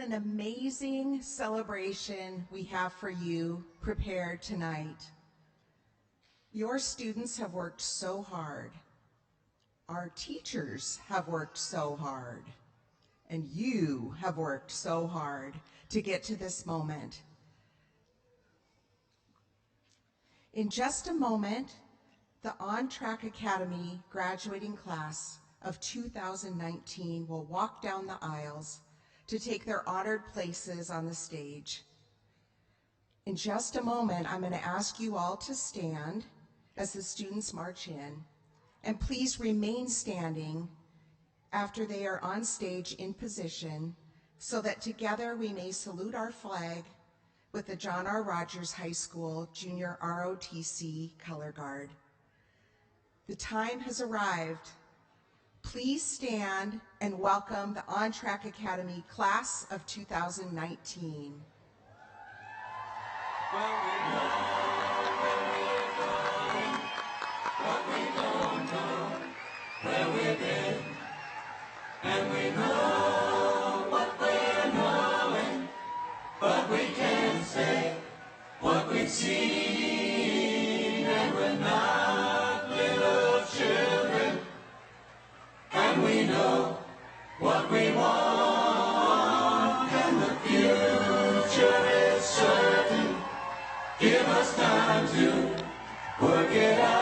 an amazing celebration we have for you prepared tonight. Your students have worked so hard. Our teachers have worked so hard. And you have worked so hard to get to this moment. In just a moment, the On Track Academy graduating class of 2019 will walk down the aisles to take their honored places on the stage. In just a moment, I'm going to ask you all to stand as the students march in, and please remain standing after they are on stage in position so that together we may salute our flag with the John R. Rogers High School Junior ROTC Color Guard. The time has arrived. Please stand and welcome the On Track Academy class of 2019. Well, we know where we're going, but we don't know where we've been. And we know what we're knowing, but we can't say what we've seen. And we're not little children, and we know what we want, and the future is certain. Give us time to work it out.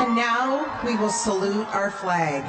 And now we will salute our flag.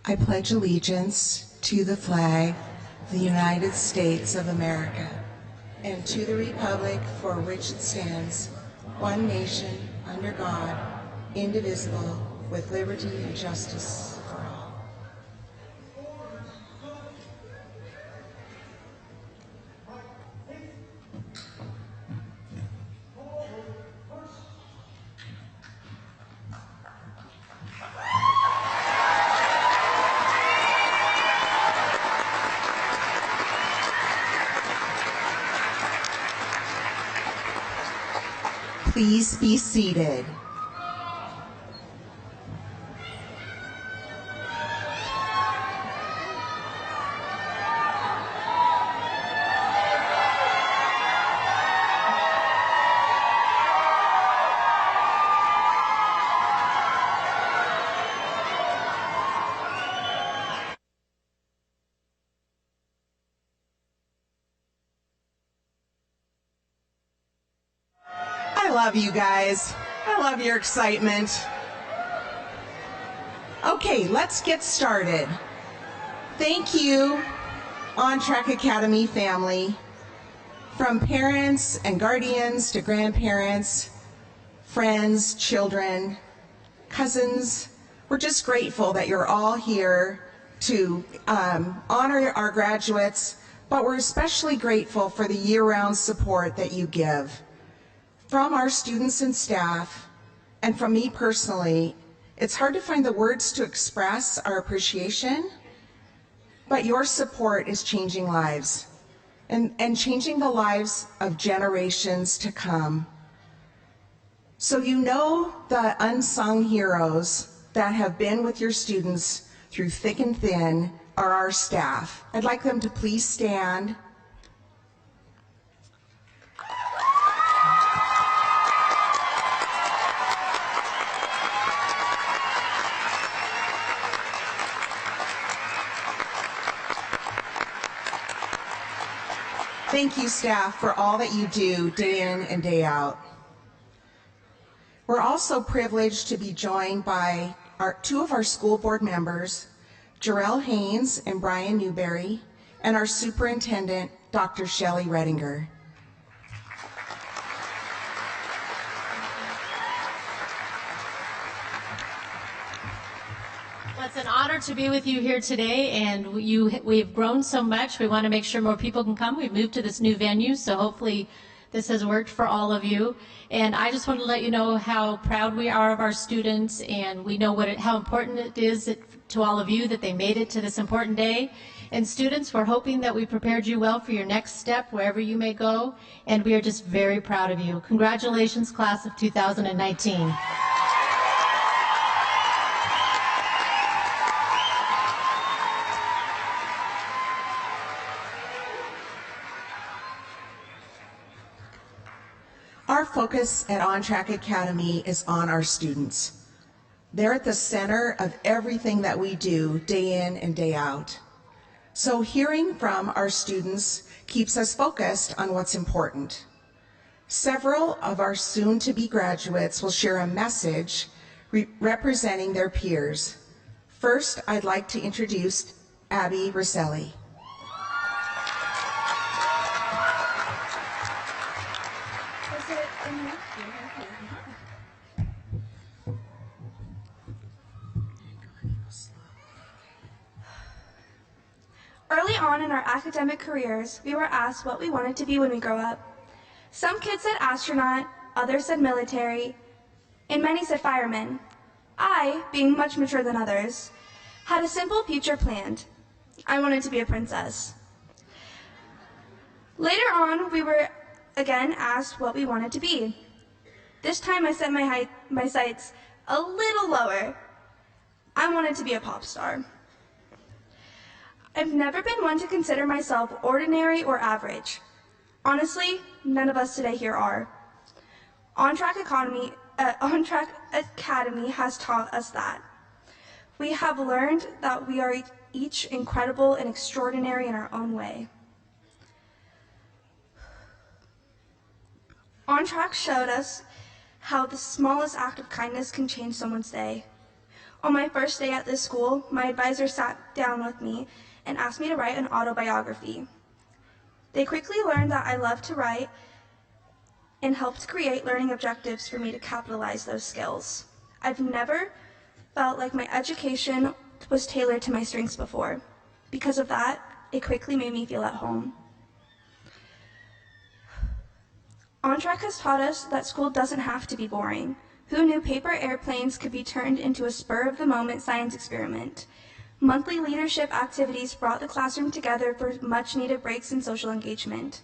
I pledge allegiance to the flag of the United States of America and to the republic for which it stands, one nation, under God, indivisible, with liberty and justice for all. Please be seated. I love you guys. I love your excitement. Okay, let's get started. Thank you, On Track Academy family. From parents and guardians to grandparents, friends, children, cousins, we're just grateful that you're all here to honor our graduates, but we're especially grateful for the year-round support that you give. From our students and staff, and from me personally, it's hard to find the words to express our appreciation, but your support is changing lives and changing the lives of generations to come. So you know the unsung heroes that have been with your students through thick and thin are our staff. I'd like them to please stand. Thank you, staff, for all that you do day in and day out. We're also privileged to be joined by two of our school board members, Jarrell Haynes and Brian Newberry, and our superintendent, Dr. Shelley Redinger. It's an honor to be with you here today, and we've grown so much. We want to make sure more people can come. We've moved to this new venue, so hopefully this has worked for all of you. And I just want to let you know how proud we are of our students, and we know how important it is to all of you that they made it to this important day. And students, we're hoping that we prepared you well for your next step, wherever you may go, and we are just very proud of you. Congratulations, class of 2019. Our focus at On Track Academy is on our students. They're at the center of everything that we do day in and day out. So hearing from our students keeps us focused on what's important. Several of our soon-to-be graduates will share a message representing their peers. First, I'd like to introduce Abby Rosselli. Early on in our academic careers, we were asked what we wanted to be when we grow up. Some kids said astronaut, others said military, and many said fireman. I, being much mature than others, had a simple future planned. I wanted to be a princess. Later on, we were again asked what we wanted to be. This time I set my sights a little lower. I wanted to be a pop star. I've never been one to consider myself ordinary or average. Honestly, none of us today here are. On Track Academy has taught us that. We have learned that we are each incredible and extraordinary in our own way. On Track showed us how the smallest act of kindness can change someone's day. On my first day at this school, my advisor sat down with me and asked me to write an autobiography. They quickly learned that I love to write and helped create learning objectives for me to capitalize those skills. I've never felt like my education was tailored to my strengths before. Because of that, it quickly made me feel at home. On Track has taught us that school doesn't have to be boring. Who knew paper airplanes could be turned into a spur-of-the-moment science experiment? Monthly leadership activities brought the classroom together for much-needed breaks in social engagement.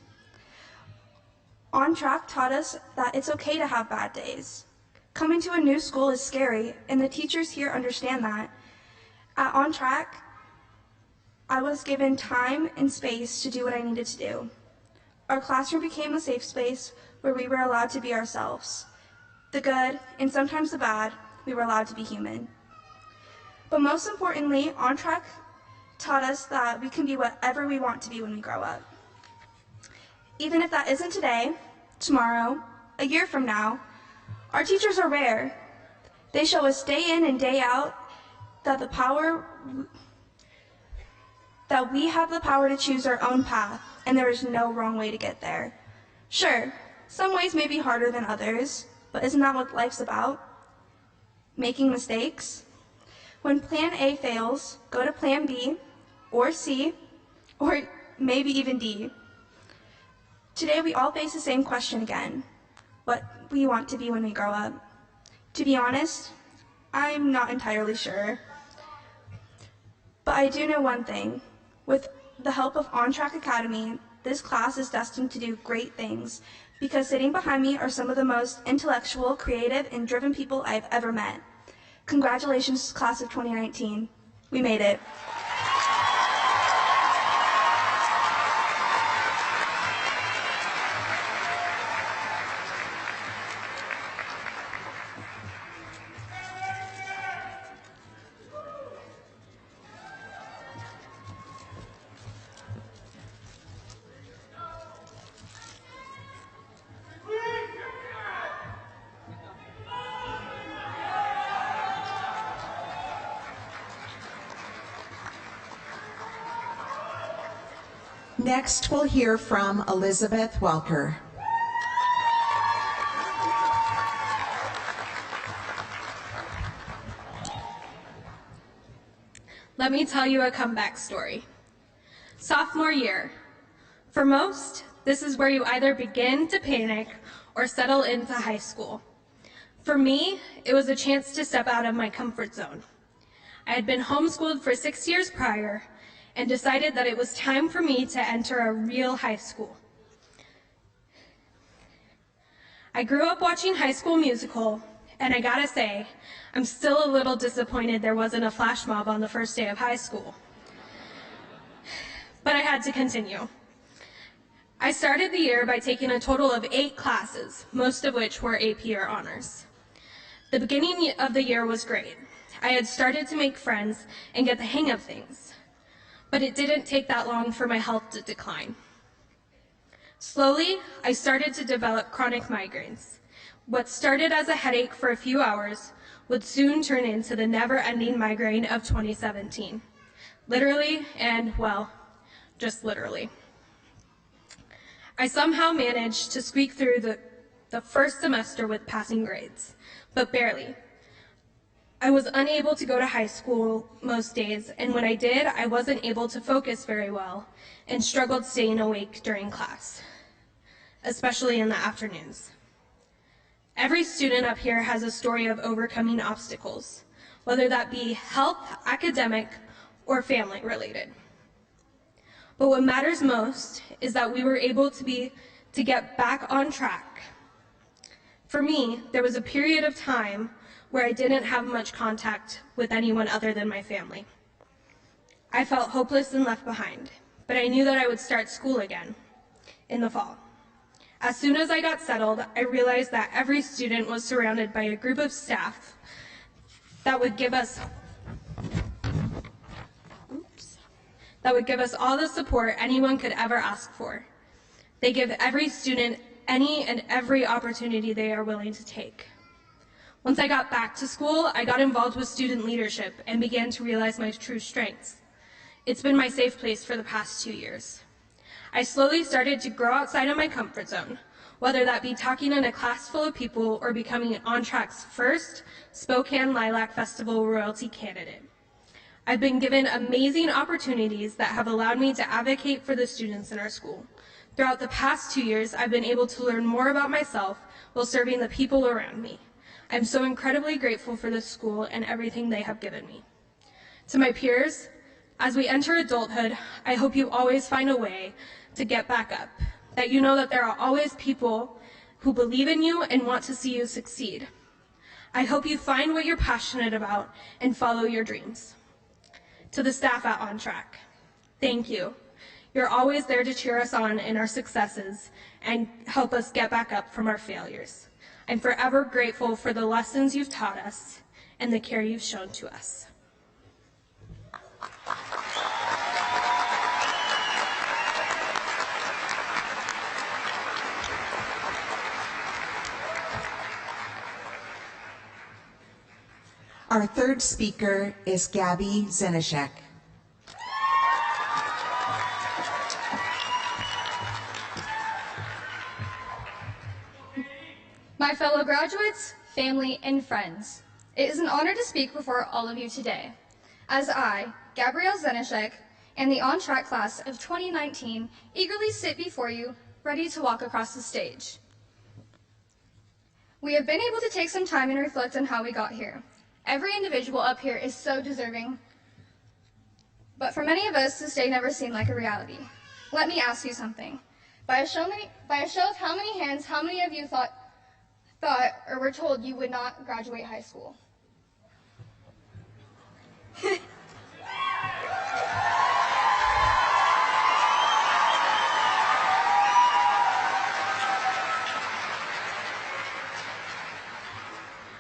On Track taught us that it's okay to have bad days. Coming to a new school is scary, and the teachers here understand that. At On Track, I was given time and space to do what I needed to do. Our classroom became a safe space where we were allowed to be ourselves. The good, and sometimes the bad, we were allowed to be human. But most importantly, On Track taught us that we can be whatever we want to be when we grow up. Even if that isn't today, tomorrow, a year from now, our teachers are rare. They show us day in and day out that we have the power to choose our own path, and there is no wrong way to get there. Sure, some ways may be harder than others, but isn't that what life's about? Making mistakes? When plan A fails, go to plan B, or C, or maybe even D. Today we all face the same question again: what we want to be when we grow up. To be honest, I'm not entirely sure. But I do know one thing. With the help of On Track Academy, this class is destined to do great things, because sitting behind me are some of the most intellectual, creative, and driven people I've ever met. Congratulations, class of 2019. We made it. Next, we'll hear from Elizabeth Welker. Let me tell you a comeback story. Sophomore year. For most, this is where you either begin to panic or settle into high school. For me, it was a chance to step out of my comfort zone. I had been homeschooled for 6 years prior and decided that it was time for me to enter a real high school. I grew up watching High School Musical, and I gotta say, I'm still a little disappointed there wasn't a flash mob on the first day of high school. But I had to continue. I started the year by taking a total of 8 classes, most of which were AP or honors. The beginning of the year was great. I had started to make friends and get the hang of things. But it didn't take that long for my health to decline. Slowly, I started to develop chronic migraines. What started as a headache for a few hours would soon turn into the never-ending migraine of 2017. Literally, and well, just literally. I somehow managed to squeak through the first semester with passing grades, but barely. I was unable to go to high school most days, and when I did, I wasn't able to focus very well and struggled staying awake during class, especially in the afternoons. Every student up here has a story of overcoming obstacles, whether that be health, academic, or family related. But what matters most is that we were able to get back on track. For me, there was a period of time where I didn't have much contact with anyone other than my family. I felt hopeless and left behind, but I knew that I would start school again in the fall. As soon as I got settled, I realized that every student was surrounded by a group of staff that would give us all the support anyone could ever ask for. They give every student any and every opportunity they are willing to take. Once I got back to school, I got involved with student leadership and began to realize my true strengths. It's been my safe place for the past 2 years. I slowly started to grow outside of my comfort zone, whether that be talking in a class full of people or becoming On Track's first Spokane Lilac Festival royalty candidate. I've been given amazing opportunities that have allowed me to advocate for the students in our school. Throughout the past 2 years, I've been able to learn more about myself while serving the people around me. I'm so incredibly grateful for this school and everything they have given me. To my peers, as we enter adulthood, I hope you always find a way to get back up, that you know that there are always people who believe in you and want to see you succeed. I hope you find what you're passionate about and follow your dreams. To the staff at On Track, thank you. You're always there to cheer us on in our successes and help us get back up from our failures. I'm forever grateful for the lessons you've taught us and the care you've shown to us. Our third speaker is Gabby Zenishek. My fellow graduates, family, and friends, it is an honor to speak before all of you today, as I, Gabrielle Zenishek, and the On Track class of 2019 eagerly sit before you, ready to walk across the stage. We have been able to take some time and reflect on how we got here. Every individual up here is so deserving, but for many of us, this day never seemed like a reality. Let me ask you something. By a show of how many hands, how many of you thought or were told you would not graduate high school?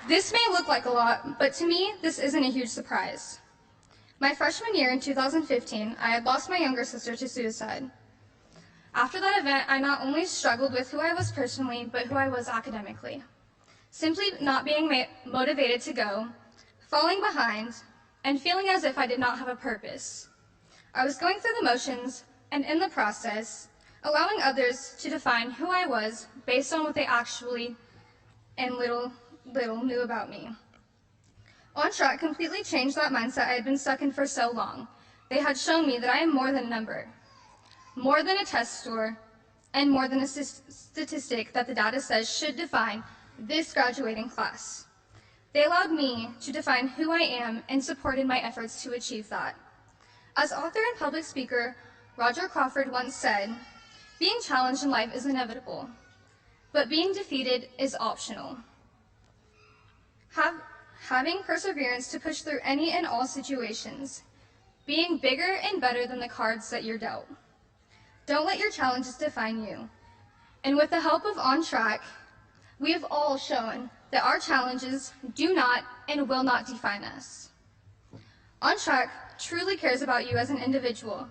This may look like a lot, but to me, this isn't a huge surprise. My freshman year in 2015, I had lost my younger sister to suicide. After that event, I not only struggled with who I was personally, but who I was academically. Simply not being motivated to go, falling behind, and feeling as if I did not have a purpose. I was going through the motions, and in the process, allowing others to define who I was based on what they actually and little knew about me. On Track completely changed that mindset I had been stuck in for so long. They had shown me that I am more than a number, more than a test score, and more than a statistic that the data says should define this graduating class. They allowed me to define who I am and supported my efforts to achieve that. As author and public speaker Roger Crawford once said, "Being challenged in life is inevitable, but being defeated is optional." Having perseverance to push through any and all situations, being bigger and better than the cards that you're dealt. Don't let your challenges define you. And with the help of On Track, we have all shown that our challenges do not and will not define us. On Track truly cares about you as an individual,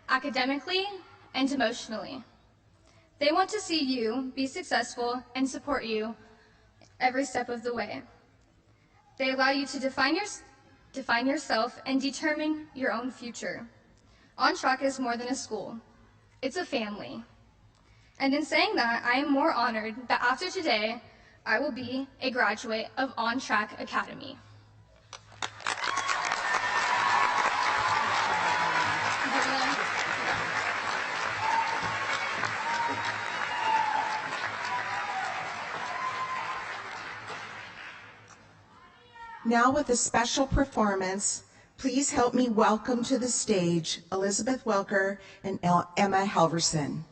academically and emotionally. They want to see you be successful and support you every step of the way. They allow you to define yourself and determine your own future. On Track is more than a school. It's a family. And in saying that, I am more honored that after today, I will be a graduate of On Track Academy. Now with a special performance, please help me welcome to the stage Elizabeth Welker and Emma Halverson.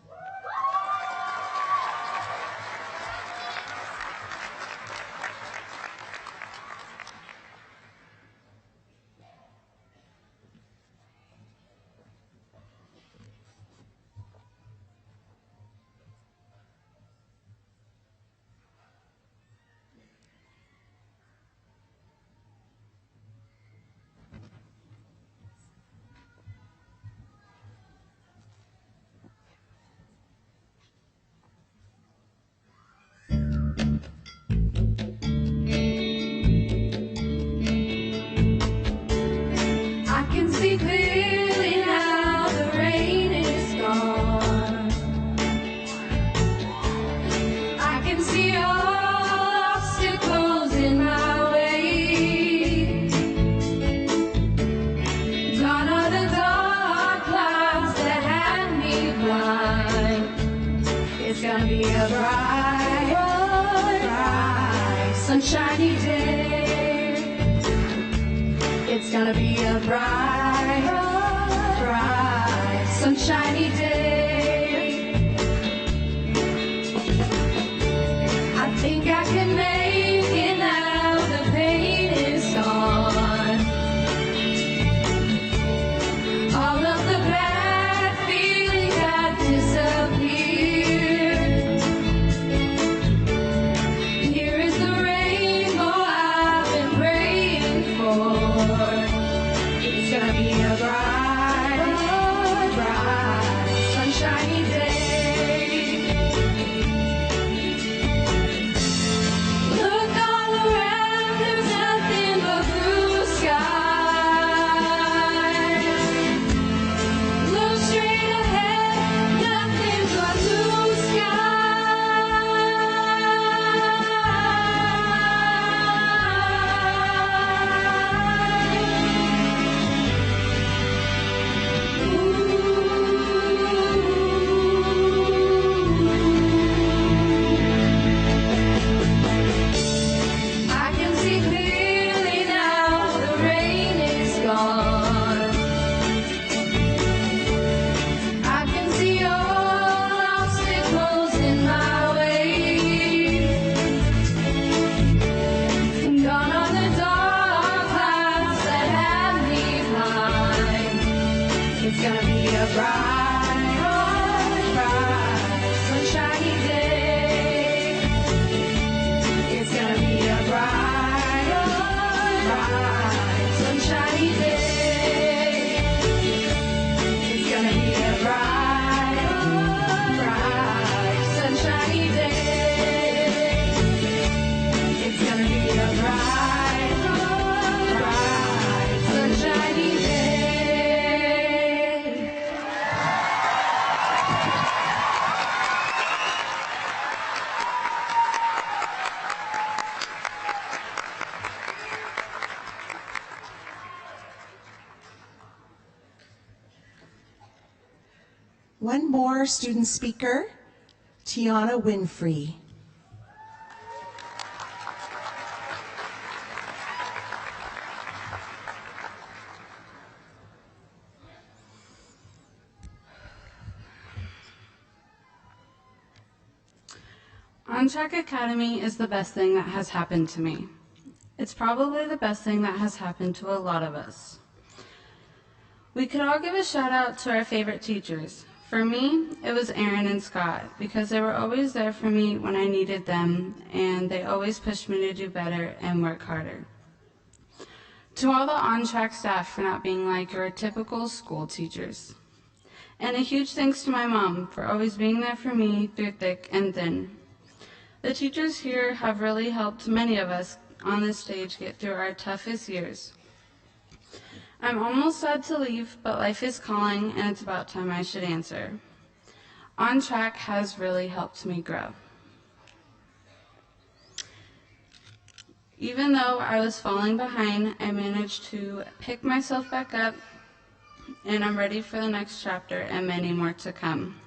be a bright, bright, sunshiny day. It's gonna be a bright, bright, sunshiny day. I think I can make it now, the pain is gone. All of the bad feelings have disappeared. Here is the rainbow I've been praying for. It's gonna be a bright, bright, sunshiny day. Look all around, there's nothing but blue skies. Look straight ahead, nothing but blue skies. I can see clearly now, the rain is gone. I can see all obstacles in my way. Gone are the dark clouds that have me blind. It's gonna be a bright, bright, sunshiny day. It's gonna be a bright, bright, sunshiny day. It's gonna be a bright, bright, sunshiny day. It's gonna be a bright, bright, sunshiny day. One more student speaker, Tiana Winfrey. On Track Academy is the best thing that has happened to me. It's probably the best thing that has happened to a lot of us. We could all give a shout out to our favorite teachers. For me, it was Aaron and Scott because they were always there for me when I needed them, and they always pushed me to do better and work harder. To all the on-track staff for not being like your typical school teachers. And a huge thanks to my mom for always being there for me through thick and thin. The teachers here have really helped many of us on this stage get through our toughest years. I'm almost sad to leave, but life is calling and it's about time I should answer. On Track has really helped me grow. Even though I was falling behind, I managed to pick myself back up, and I'm ready for the next chapter and many more to come.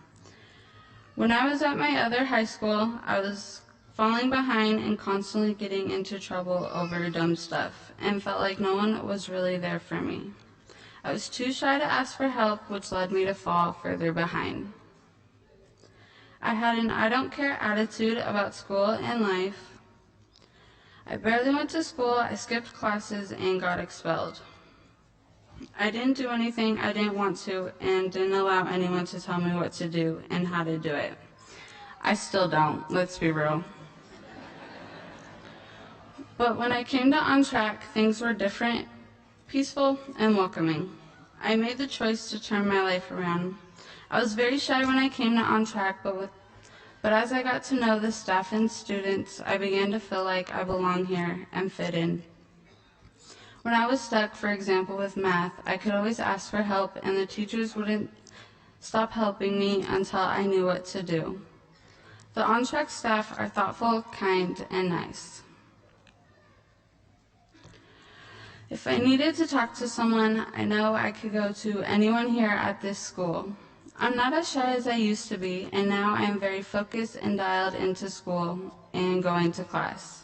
When I was at my other high school, I was falling behind and constantly getting into trouble over dumb stuff and felt like no one was really there for me. I was too shy to ask for help, which led me to fall further behind. I had an I don't care attitude about school and life. I barely went to school, I skipped classes, and got expelled. I didn't do anything I didn't want to and didn't allow anyone to tell me what to do and how to do it. I still don't, let's be real. But when I came to On Track, things were different, peaceful, and welcoming. I made the choice to turn my life around. I was very shy when I came to On Track, but as I got to know the staff and students, I began to feel like I belong here and fit in. When I was stuck, for example, with math, I could always ask for help, and the teachers wouldn't stop helping me until I knew what to do. The On Track staff are thoughtful, kind, and nice. If I needed to talk to someone, I know I could go to anyone here at this school. I'm not as shy as I used to be, and now I am very focused and dialed into school and going to class.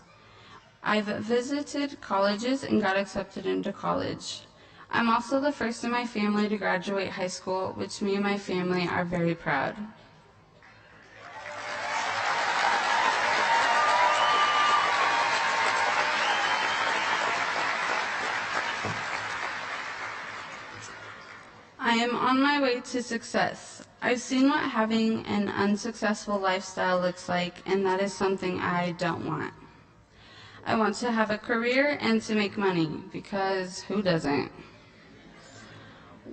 I've visited colleges and got accepted into college. I'm also the first in my family to graduate high school, which me and my family are very proud. I am on my way to success. I've seen what having an unsuccessful lifestyle looks like, and that is something I don't want. I want to have a career and to make money, because who doesn't?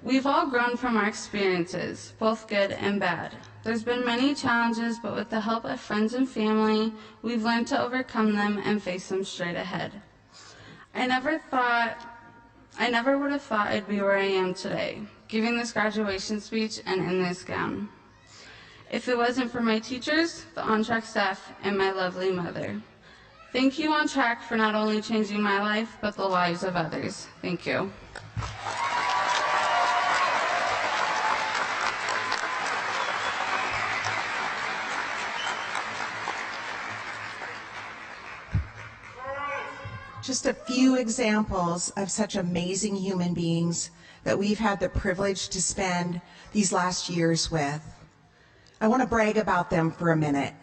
We've all grown from our experiences, both good and bad. There's been many challenges, but with the help of friends and family, we've learned to overcome them and face them straight ahead. I never would have thought I'd be where I am today, giving this graduation speech and in this gown. If it wasn't for my teachers, the on-track staff, and my lovely mother. Thank you, On Track, for not only changing my life, but the lives of others. Thank you. Just a few examples of such amazing human beings that we've had the privilege to spend these last years with. I want to brag about them for a minute.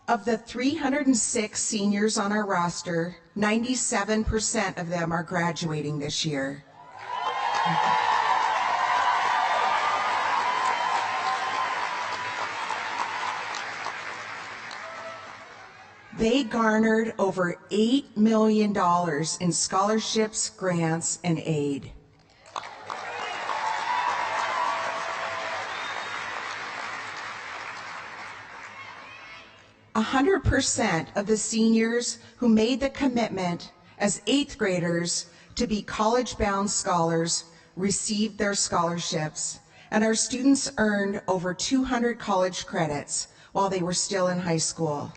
Of the 306 seniors on our roster, 97% of them are graduating this year. They garnered over $8 million in scholarships, grants, and aid. A 100% of the seniors who made the commitment as 8th graders to be college-bound scholars received their scholarships, and our students earned over 200 college credits while they were still in high school.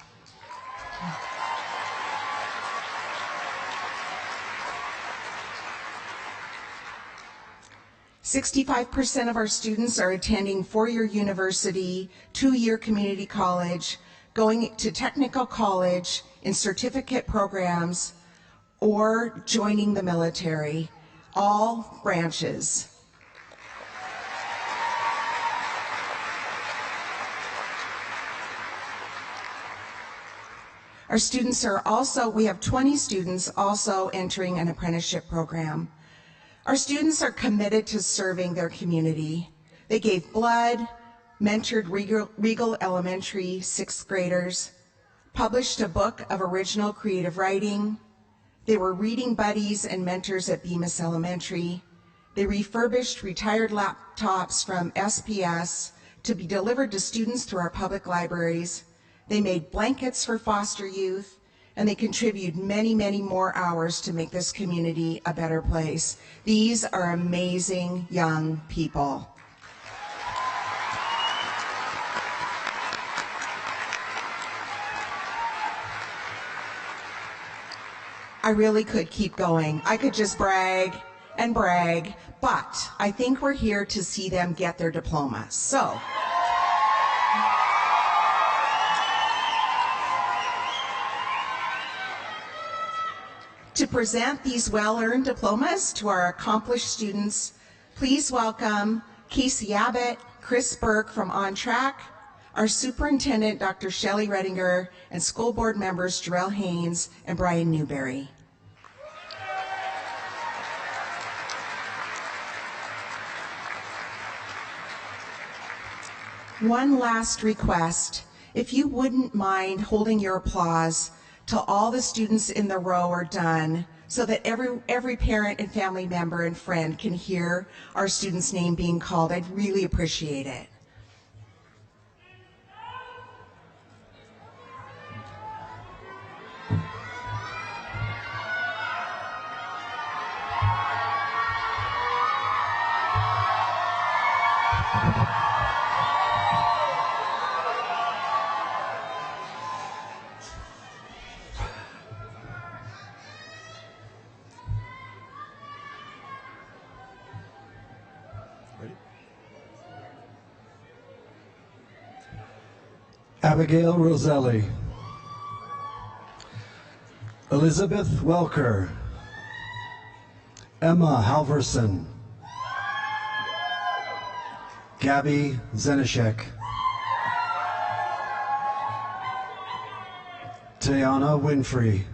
65% of our students are attending four-year university, two-year community college, going to technical college in certificate programs, or joining the military, all branches. Our students are also, we have 20 students also entering an apprenticeship program. Our students are committed to serving their community. They gave blood, mentored Regal Elementary 6th graders, published a book of original creative writing. They were reading buddies and mentors at Bemis Elementary. They refurbished retired laptops from SPS to be delivered to students through our public libraries. They made blankets for foster youth, and they contribute many, many more hours to make this community a better place. These are amazing young people. I really could keep going. I could just brag and brag, but I think we're here to see them get their diplomas. So, to present these well-earned diplomas to our accomplished students, please welcome Casey Abbott, Chris Burke from On Track, our superintendent, Dr. Shelley Redinger, and school board members Jarrell Haynes and Brian Newberry. One last request. If you wouldn't mind holding your applause till all the students in the row are done, so that every parent and family member and friend can hear our student's name being called, I'd really appreciate it. Abigail Roselli, Elizabeth Welker, Emma Halverson, Gabby Zenishek, Tayana Winfrey,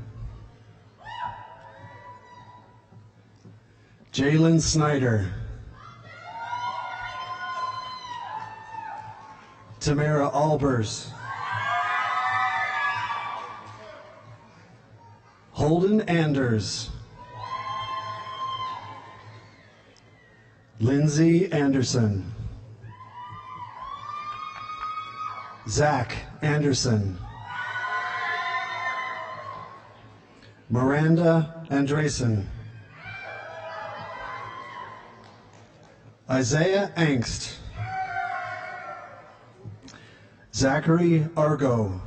Jalen Snyder, Tamara Albers, Holden Anders, Lindsay Anderson, Zach Anderson, Miranda Andresen, Isaiah Angst, Zachary Argo,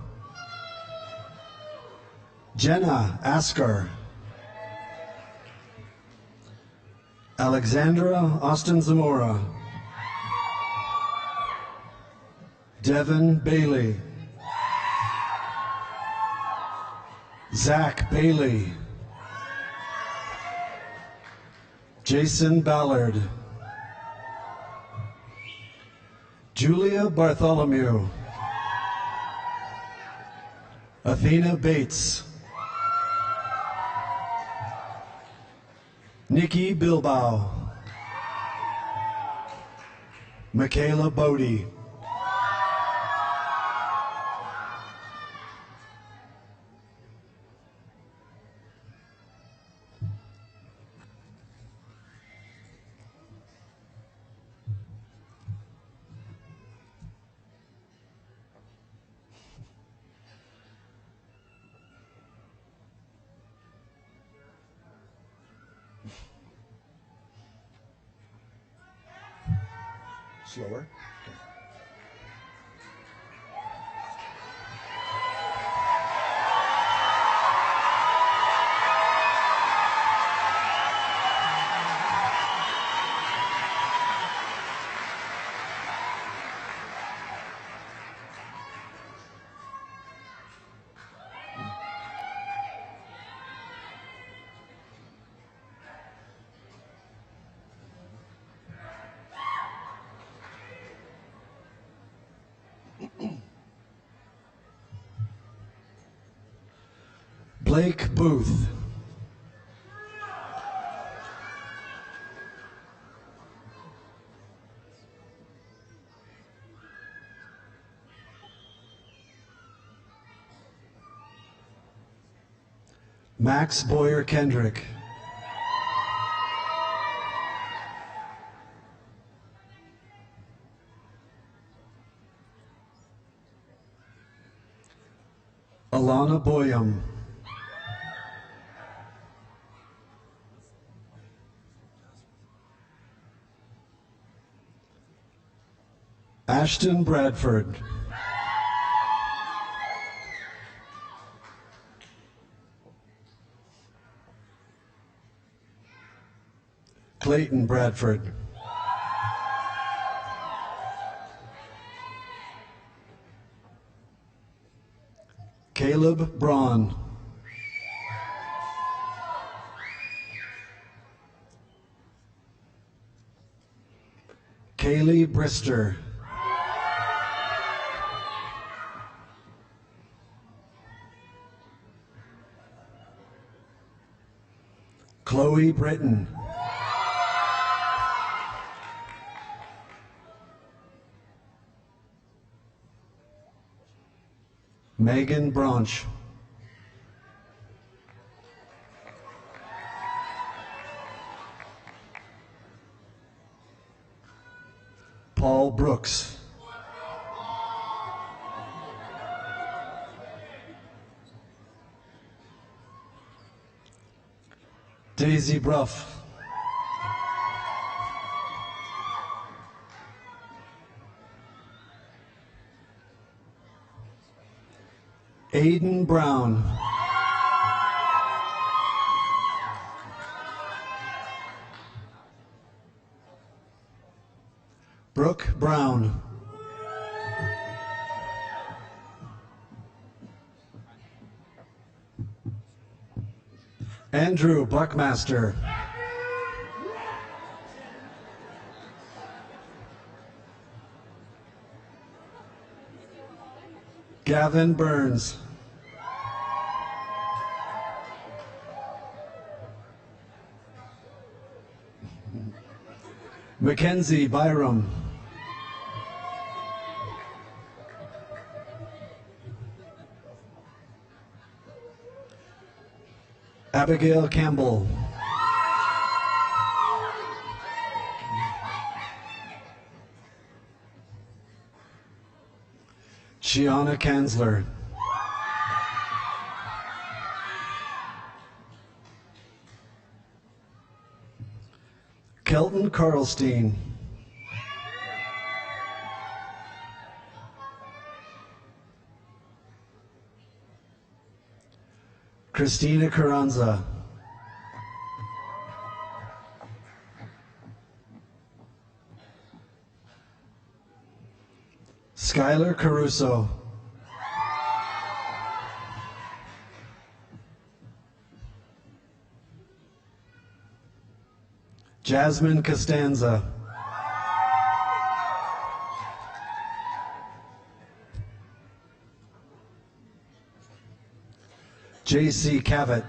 Jenna Askar, Alexandra Austin Zamora, Devin Bailey, Zach Bailey, Jason Ballard, Julia Bartholomew, Athena Bates, Nikki Bilbao, Michaela Bodie, slower. Blake Booth, Max Boyer Kendrick, Alana Boyum, Ashton Bradford, Clayton Bradford, Caleb Braun, Kaylee Brister, Chloe Britton, Megan Branch, Paul Brooks, Daisy Bruff, Aiden Brown, Brooke Brown, Andrew Buckmaster. Gavin Burns. Mackenzie Byram. Abigail Campbell. Shiana Kanzler. Kelton Carlstein. Christina Carranza. Skylar Caruso. Jasmine Costanza. J.C. Cavett.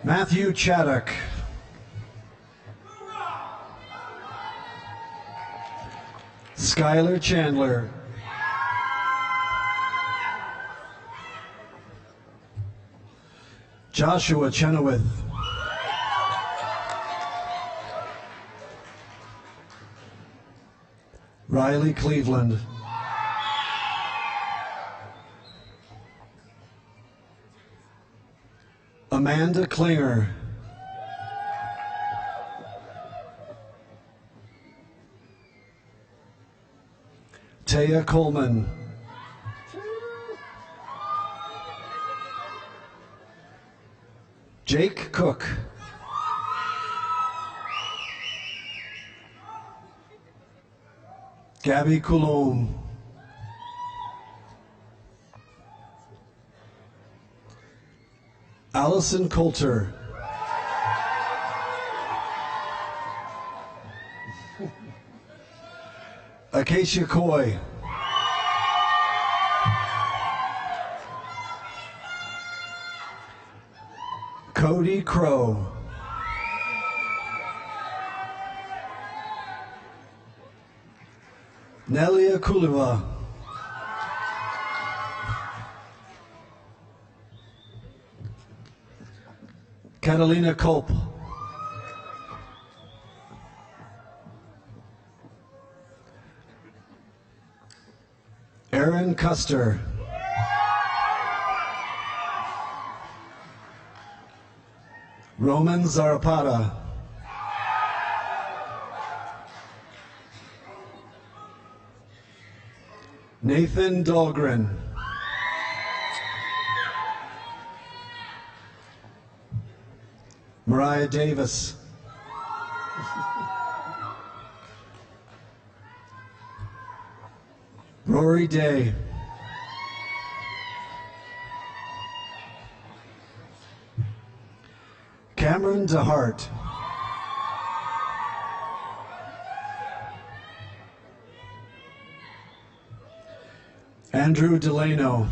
Matthew Chaddock. Skylar Chandler. Joshua Chenoweth. Riley Cleveland. Amanda Klinger. Taya Coleman. Jake Cook. Gabby Coulombe. Allison Coulter. Acacia Coy. Cody Crow. Nelia Kuliva. Catalina Culp. Aaron Custer. Roman Zarapata. Nathan Dahlgren. Mariah Davis. Rory Day. Cameron DeHart. Andrew Delano.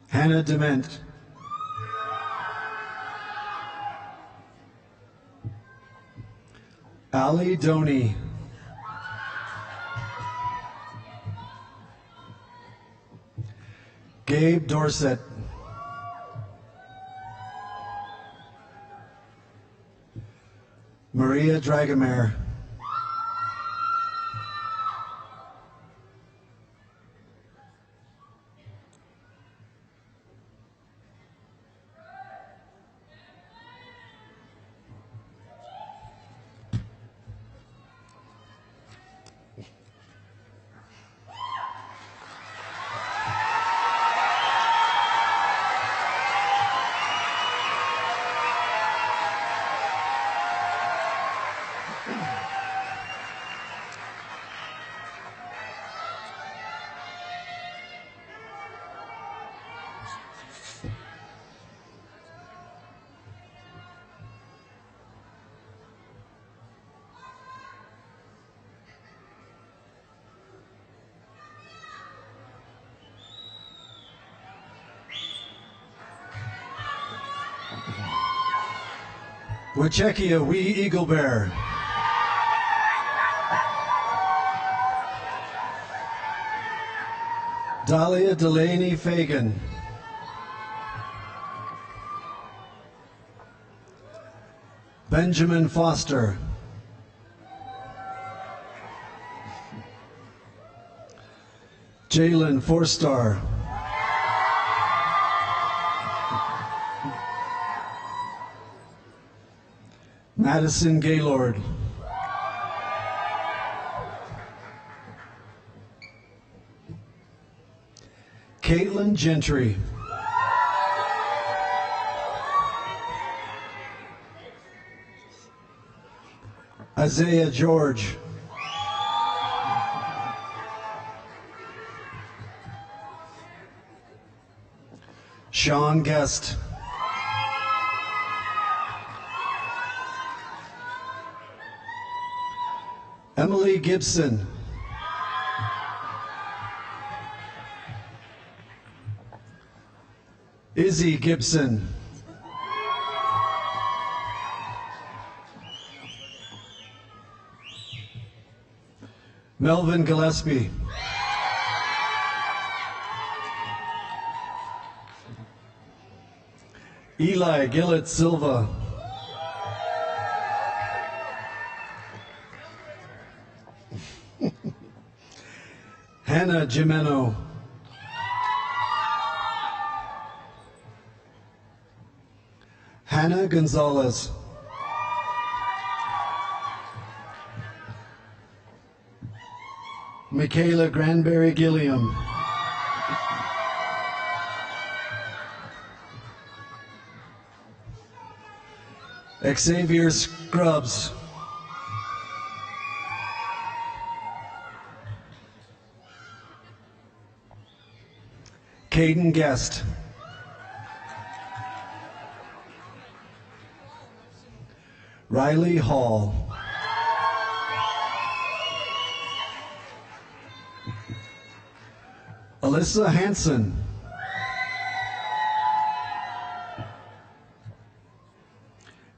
Hannah Dement. Ali Doney. Gabe Dorset. Maria Dragomir. Wachekia Wee Eagle Bear. Dahlia Delaney Fagan. Benjamin Foster. Jalen Forstar. Madison Gaylord. Caitlin Gentry. Isaiah George. Sean Guest. Emily Gibson. Izzy Gibson. Melvin Gillespie. Eli Gillett Silva. Hannah Jimeno. Hannah Gonzalez. Michaela Granberry Gilliam. Xavier Scrubs. Caden Guest. Riley Hall. Alyssa Hansen.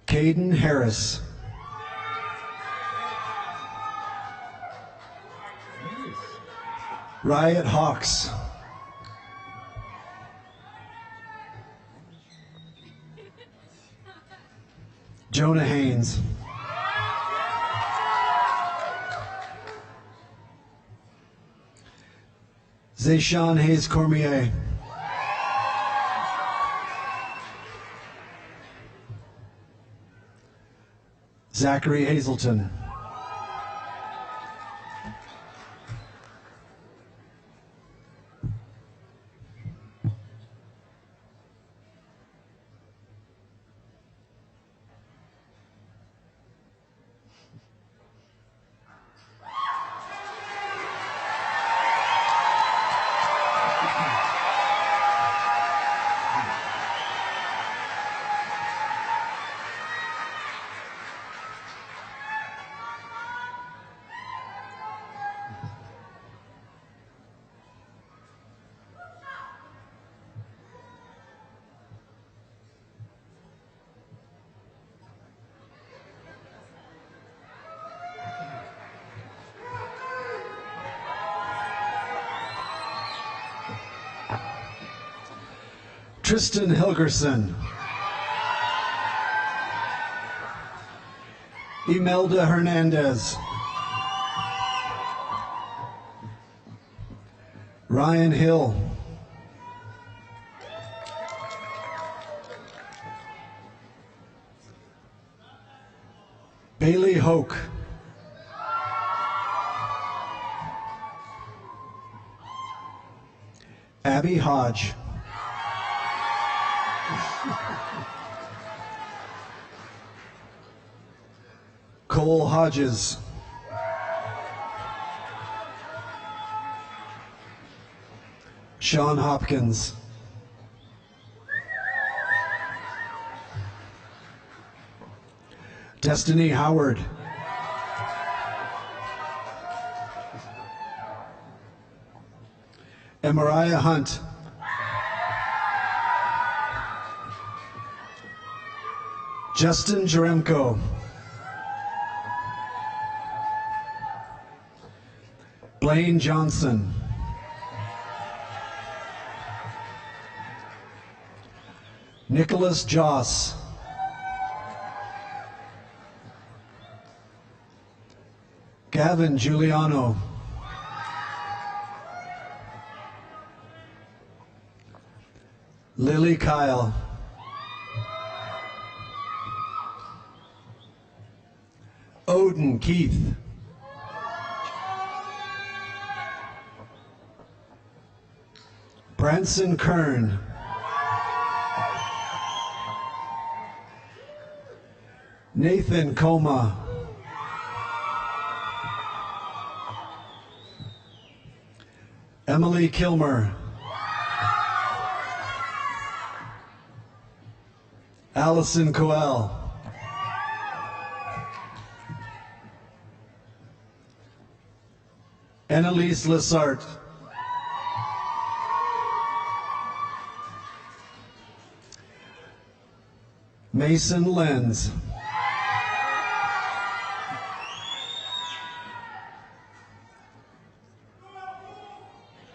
Caden Harris. Riot Hawks. Jonah Haynes. Zayshawn Hayes Cormier. Zachary Hazelton. Tristan Hilgerson. Imelda Hernandez. Ryan Hill. Bailey Hoke. Abby Hodge. Cole Hodges. Sean Hopkins. Destiny Howard. Mariah Hunt. Justin Jeremko. Blaine Johnson. Nicholas Joss. Gavin Giuliano. Lily Kyle. Odin Keith. Branson Kern. Nathan Coma. Emily Kilmer. Allison Coel. Annalise Lessart. Mason Lenz.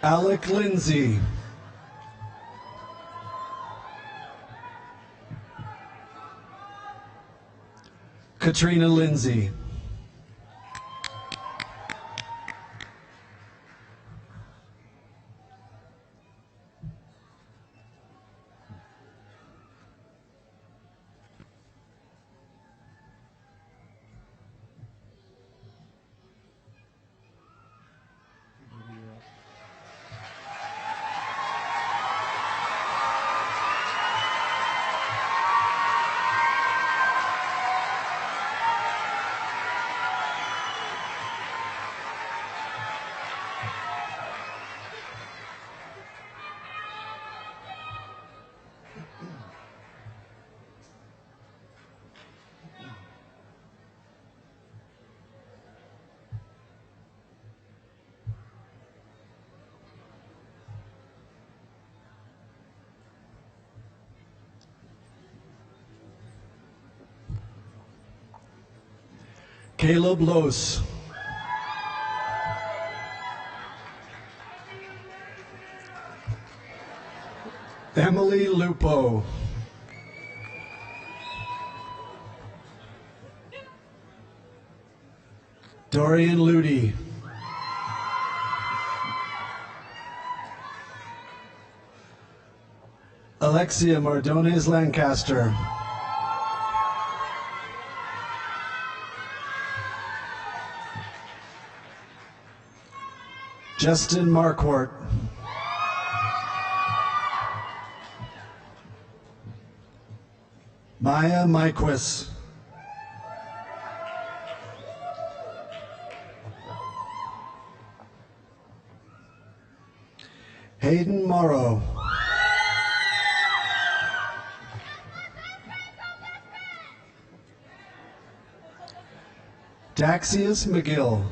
Alec Lindsay. Katrina Lindsay. Caleb Lose. Emily Lupo. Dorian Ludi. Alexia Mardones Lancaster. Justin Marquardt. Maya Myquist. Hayden Morrow. Daxius McGill.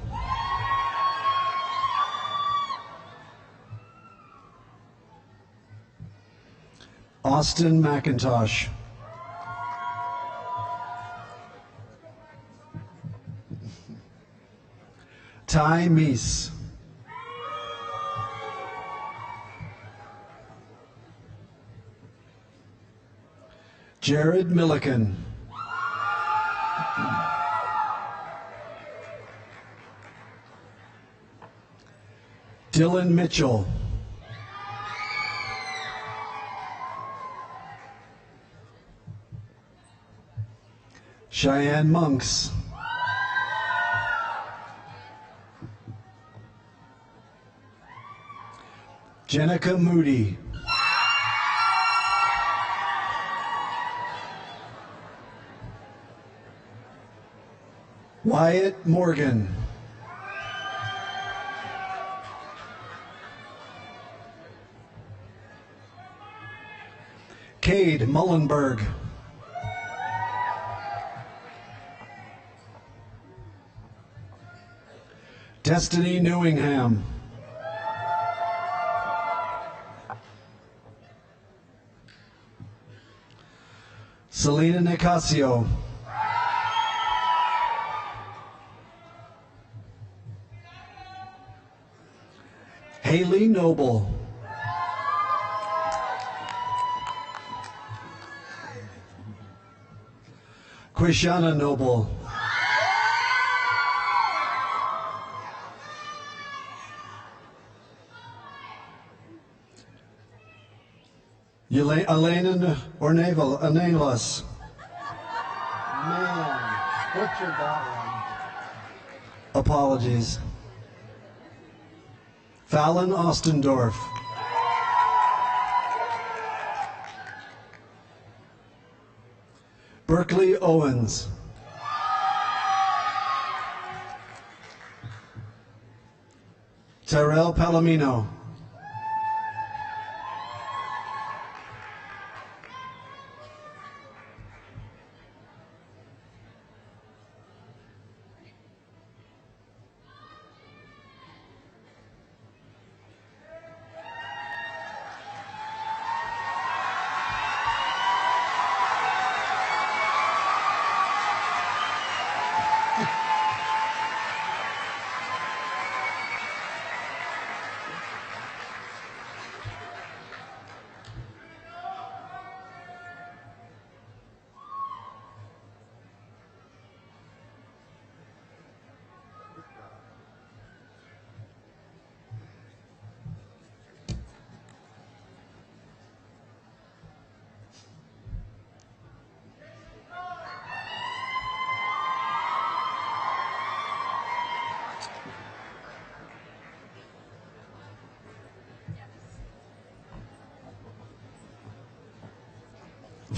Austin McIntosh. Ty Meese. Jared Milliken. Dylan Mitchell. Cheyenne Monks. Jenica Moody. Wyatt Morgan. Cade Mullenberg. Destiny Newingham. Selena Nicasio. Haley Noble. Quishana Noble. Elena Ornelas. Man, butchered that one. Apologies. Fallon Ostendorf. Berkeley Owens. Terrell Palomino.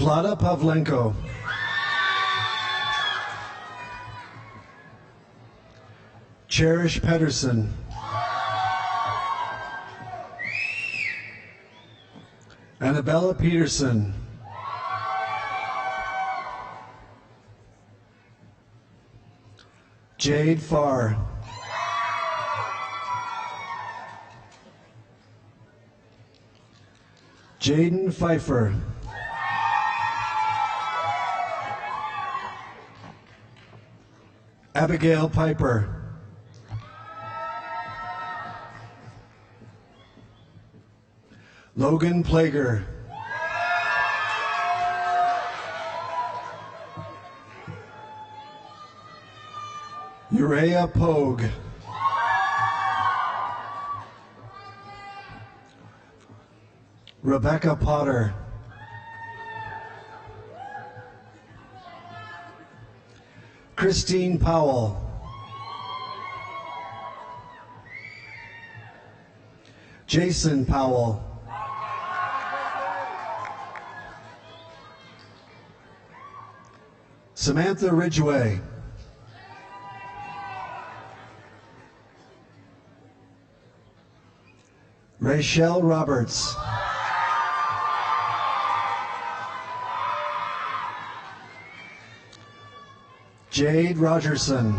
Vlada Pavlenko. Cherish Pedersen. Annabella Peterson. Jade Farr. Jaden Pfeiffer. Abigail Piper. Logan Plager. Uriah Pogue. Rebecca Potter. Christine Powell. Jason Powell. Samantha Ridgway. Rachelle Roberts. Jade Rogerson.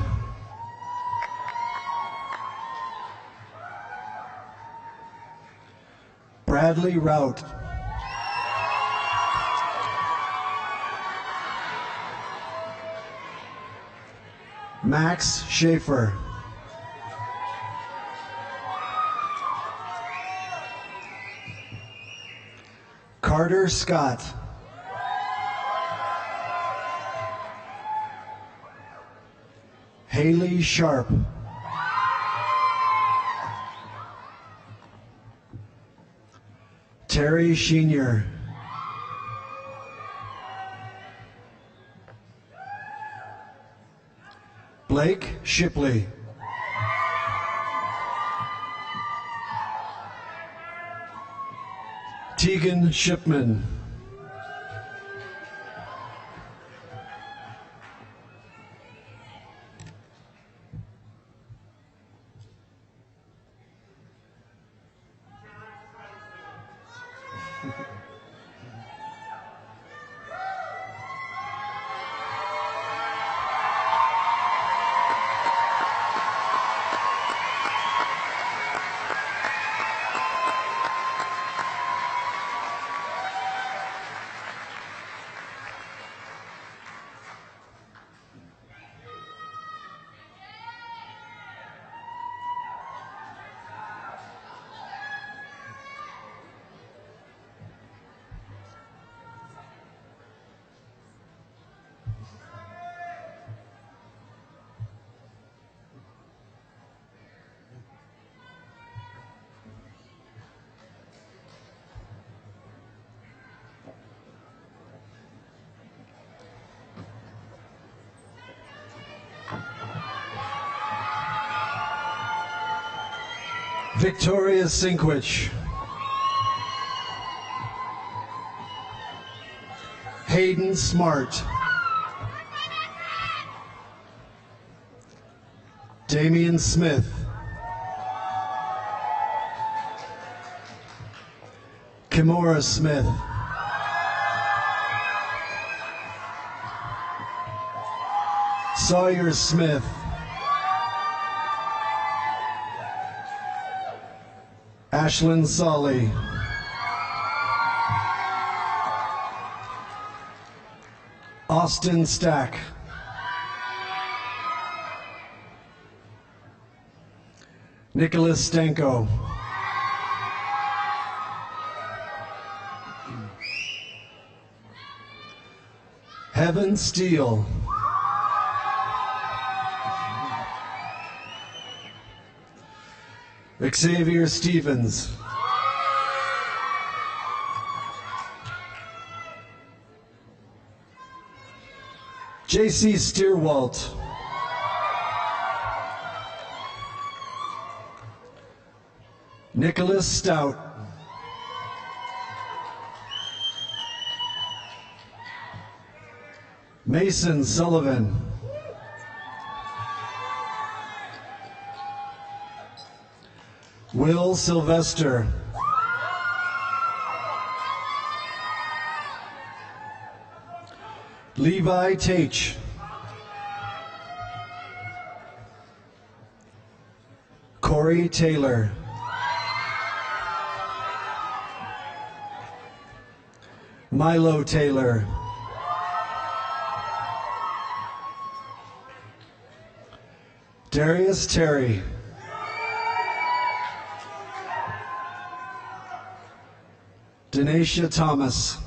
Bradley Rout. Max Schaefer. Carter Scott. Haley Sharp. Terry Sheenier. Blake Shipley. Tegan Shipman. Victoria Sinkwich. Hayden Smart. Damian Smith. Kimora Smith. Sawyer Smith. Ashlyn Solly. Austin Stack. Nicholas Stanko. Heaven Steele. Xavier Stevens. J.C. Steerwalt. Nicholas Stout. Mason Sullivan. Will Sylvester. Levi Taich. Corey Taylor. Milo Taylor. Darius Terry. Denacia Thomas.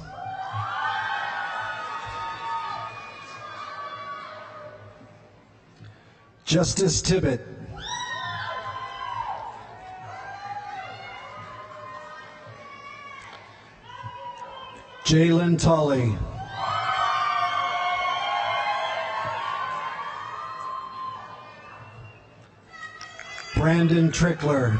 Justice Tibbett. Jalen Tolley. Brandon Trickler.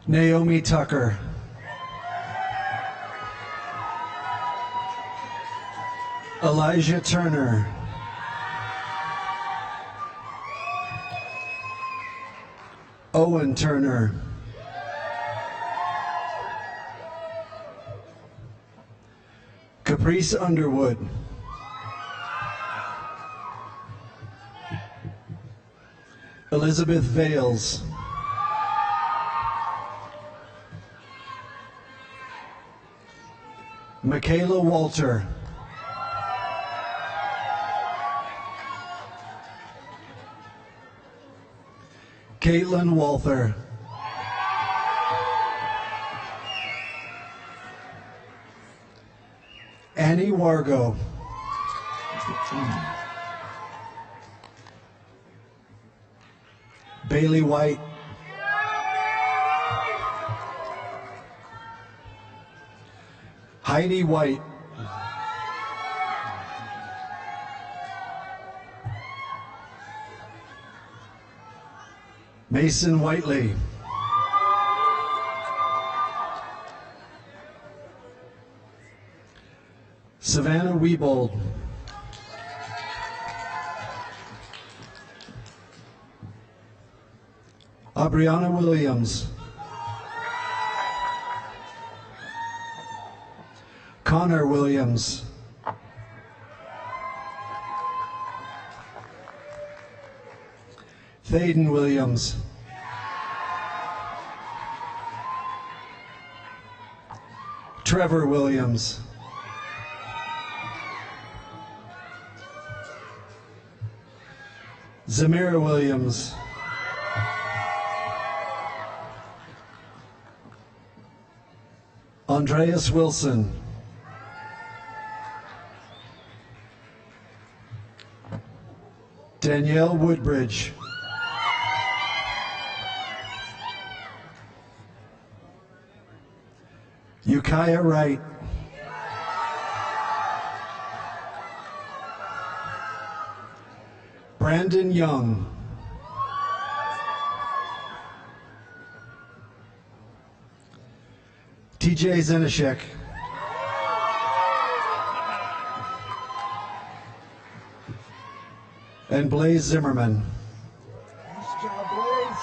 Naomi Tucker. Elijah Turner. Owen Turner. Caprice Underwood. Elizabeth Vales. Michaela Walter. Caitlin Walther. Annie Wargo. Bailey White. Heidi White. Mason Whiteley. Savannah Wiebold. Aubriana Williams. Connor Williams. Thaden Williams. Trevor Williams. Zamira Williams. Andreas Wilson. Danielle Woodbridge. Ukiah Wright. Brandon Young. TJ Zenishek. And Blaze Zimmerman. Nice job, Blaze.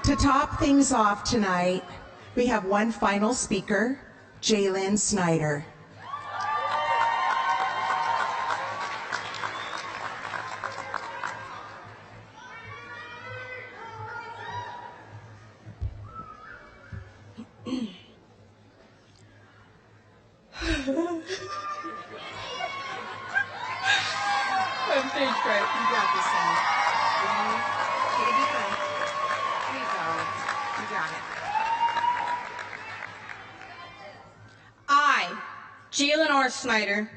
To top things off tonight, we have one final speaker, Jalen Snyder. I'm stage fright. You got this, son. Take a deep breath. There you go. You got it. I, Jalen R. Snyder,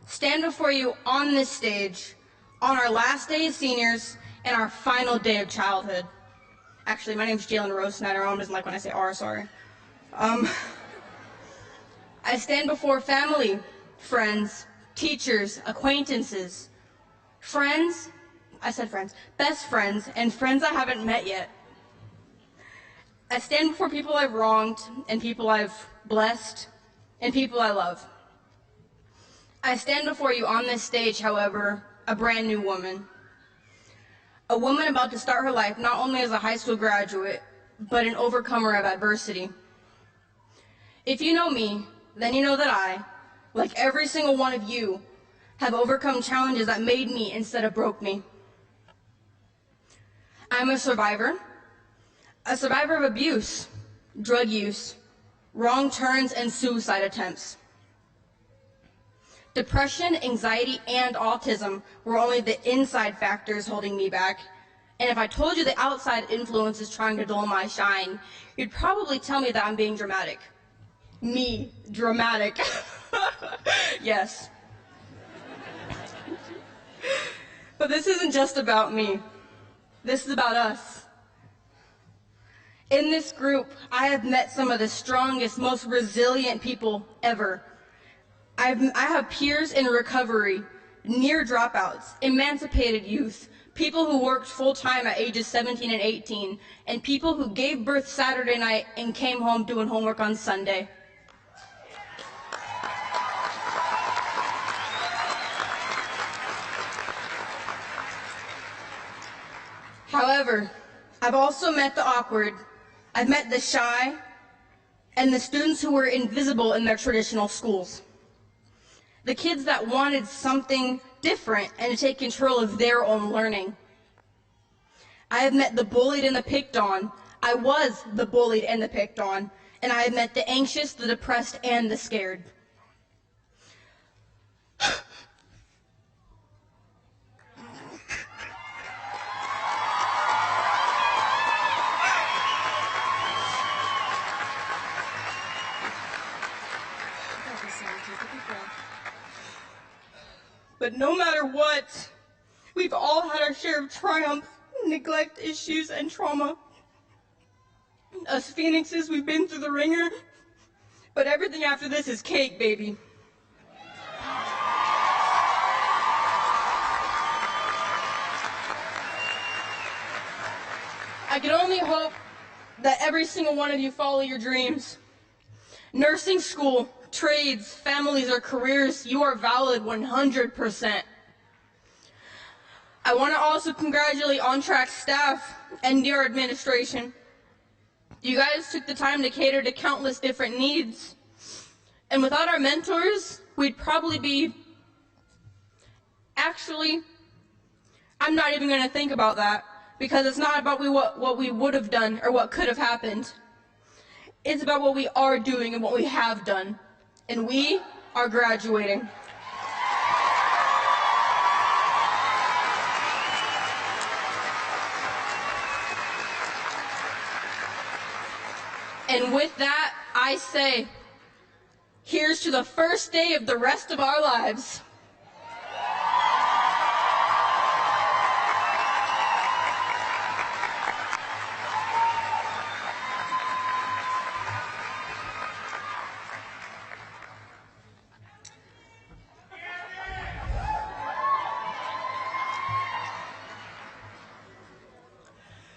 stand before you on this stage on our last day as seniors and our final day of childhood. Actually, my name's Jalen Rose Snyder. I doesn't like when I say R, sorry. I stand before family, friends, teachers, acquaintances, friends, I said friends, best friends, and friends I haven't met yet. I stand before people I've wronged, and people I've blessed, and people I love. I stand before you on this stage, however, a brand new woman. A woman about to start her life not only as a high school graduate, but an overcomer of adversity. If you know me, then you know that I, like every single one of you, have overcome challenges that made me instead of broke me. I'm a survivor of abuse, drug use, wrong turns, and suicide attempts. Depression, anxiety, and autism were only the inside factors holding me back. And if I told you the outside influences trying to dull my shine, you'd probably tell me that I'm being dramatic. Me, dramatic. Yes. But this isn't just about me. This is about us. In this group, I have met some of the strongest, most resilient people ever. I have peers in recovery, near dropouts, emancipated youth, people who worked full-time at ages 17 and 18, and people who gave birth Saturday night and came home doing homework on Sunday. However, I've also met the awkward, I've met the shy, and the students who were invisible in their traditional schools. The kids that wanted something different and to take control of their own learning. I have met the bullied and the picked on. I was the bullied and the picked on. And I have met the anxious, the depressed, and the scared. But no matter what, we've all had our share of triumph, neglect issues, and trauma. Us Phoenixes, we've been through the ringer, but everything after this is cake, baby. I can only hope that every single one of you follow your dreams. Nursing school, trades, families, or careers, you are valid 100%. I want to also congratulate on-track staff and your administration. You guys took the time to cater to countless different needs. And without our mentors, we'd probably be... Actually, I'm not even going to think about that, because it's not about what we would have done or what could have happened. It's about what we are doing and what we have done. And we are graduating. And with that, I say, here's to the first day of the rest of our lives.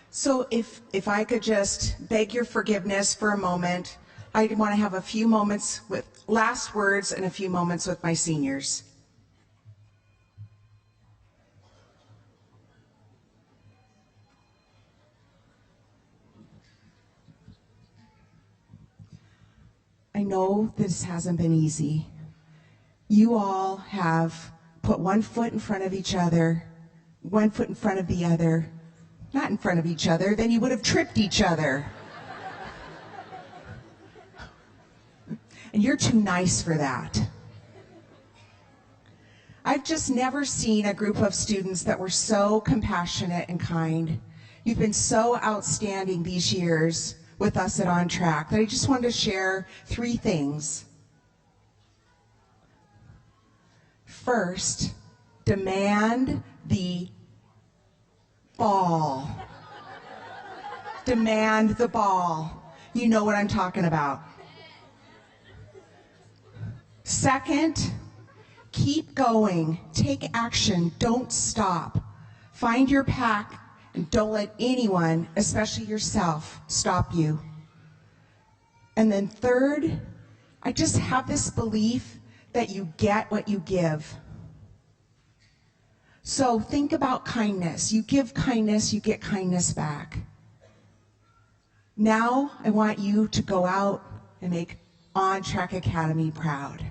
So if I could just beg your forgiveness for a moment, I want to have a few moments with last words and a few moments with my seniors. I know this hasn't been easy. You all have put one foot in front of each other, one foot in front of the other, not in front of each other, then you would have tripped each other. And you're too nice for that. I've just never seen a group of students that were so compassionate and kind. You've been so outstanding these years with us at On Track that I just wanted to share 3 things. First, demand the ball. Demand the ball. You know what I'm talking about. Second, Keep going. Take action. Don't stop. Find your pack and don't let anyone, especially yourself, stop you. And then third, I just have this belief that you get what you give. So think about kindness. You give kindness, you get kindness back. Now I want you to go out and make On Track Academy proud.